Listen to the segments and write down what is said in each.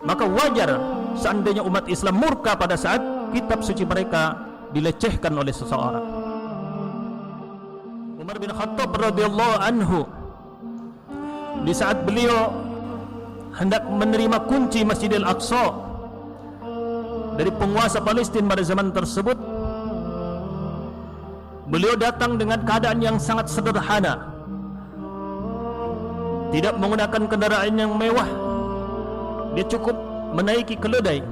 maka wajar seandainya umat Islam murka pada saat kitab suci mereka dilecehkan oleh seseorang. Umar bin Khattab radhiyallahu anhu, di saat beliau hendak menerima kunci Masjidil Aqsa dari penguasa Palestina pada zaman tersebut, beliau datang dengan keadaan yang sangat sederhana, tidak menggunakan kendaraan yang mewah. Dia cukup menaiki keledai,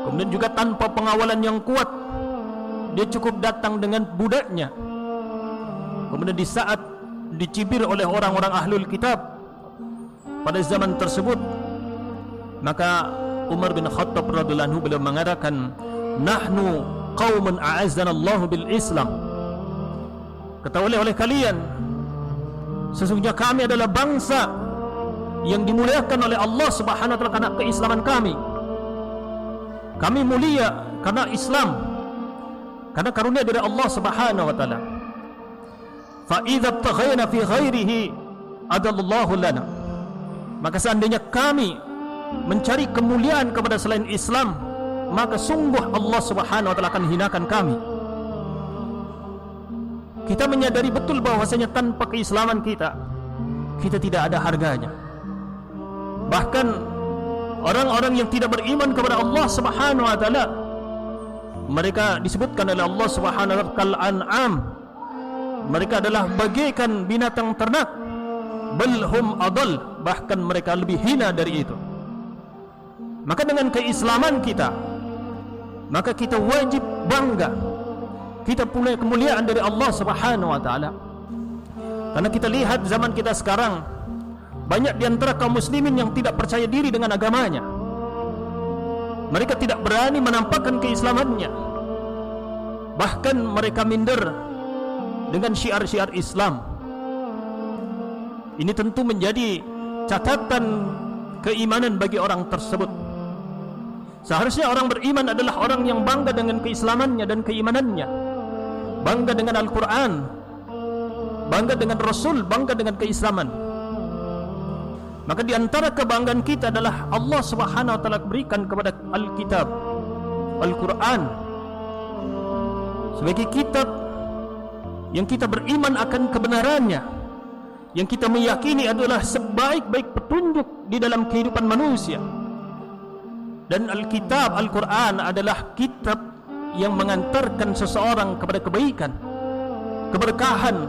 kemudian juga tanpa pengawalan yang kuat. Dia cukup datang dengan budaknya. Kemudian di saat dicibir oleh orang-orang ahlul kitab pada zaman tersebut, maka Umar bin Khattab radhiyallahu anhu beliau mengatakan, nahnu qaumun a'azzana Allah bil Islam. Ketahuilah oleh kalian, sesungguhnya kami adalah bangsa yang dimuliakan oleh Allah Subhanahu wa taala karena keislaman kami. Kami mulia karena Islam, karena karunia dari Allah Subhanahu wa taala. Fa idza taghayna fi ghairihi adallahu lana. Maka seandainya kami mencari kemuliaan kepada selain Islam, maka sungguh Allah Subhanahu wa taala akan hinakan kami. Kita menyadari betul bahwasanya tanpa keislaman kita tidak ada harganya. Bahkan orang-orang yang tidak beriman kepada Allah Subhanahu wa taala, mereka disebutkan oleh Allah Subhanahu wa taala kal an'am. Mereka adalah bagaikan binatang ternak, bal hum adall, bahkan mereka lebih hina dari itu. Maka dengan keislaman kita, maka kita wajib bangga. Kita punya kemuliaan dari Allah Subhanahu wa taala. Karena kita lihat zaman kita sekarang, banyak di antara kaum muslimin yang tidak percaya diri dengan agamanya. Mereka tidak berani menampakkan keislamannya. Bahkan mereka minder dengan syiar-syiar Islam. Ini tentu menjadi catatan keimanan bagi orang tersebut. Seharusnya orang beriman adalah orang yang bangga dengan keislamannya dan keimanannya, bangga dengan Al-Quran, bangga dengan Rasul, bangga dengan keislaman. Maka di antara kebanggaan kita adalah Allah Subhanahu wa taala berikan kepada Alkitab, Al-Quran, sebagai kitab yang kita beriman akan kebenarannya, yang kita meyakini adalah sebaik-baik petunjuk di dalam kehidupan manusia. Dan Alkitab, Al-Quran adalah kitab yang mengantarkan seseorang kepada kebaikan, keberkahan,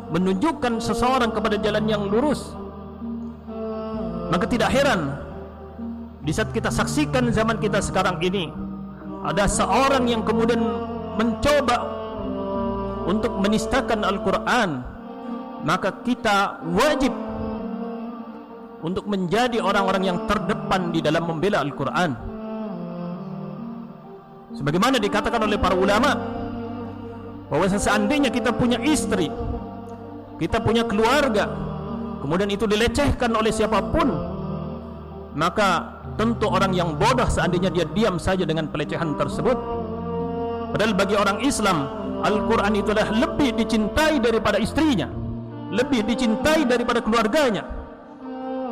menunjukkan seseorang kepada jalan yang lurus. Maka tidak heran di saat kita saksikan zaman kita sekarang ini, ada seorang yang kemudian mencoba untuk menistakan Al-Quran, maka kita wajib untuk menjadi orang-orang yang terdepan di dalam membela Al-Quran. Sebagaimana dikatakan oleh para ulama, bahwa seandainya kita punya istri, kita punya keluarga, kemudian itu dilecehkan oleh siapapun, maka tentu orang yang bodoh seandainya dia diam saja dengan pelecehan tersebut. Padahal bagi orang Islam, Al-Quran itu adalah lebih dicintai daripada istrinya, lebih dicintai daripada keluarganya.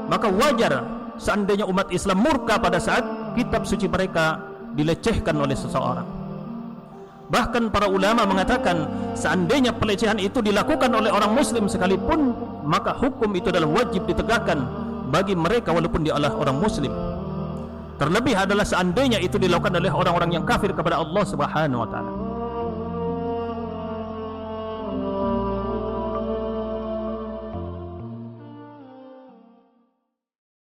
Maka wajar seandainya umat Islam murka pada saat kitab suci mereka dilecehkan oleh seseorang. Bahkan para ulama mengatakan, seandainya pelecehan itu dilakukan oleh orang muslim sekalipun, maka hukum itu adalah wajib ditegakkan bagi mereka walaupun dia adalah orang muslim. Terlebih adalah seandainya itu dilakukan oleh orang-orang yang kafir kepada Allah Subhanahu wa taala.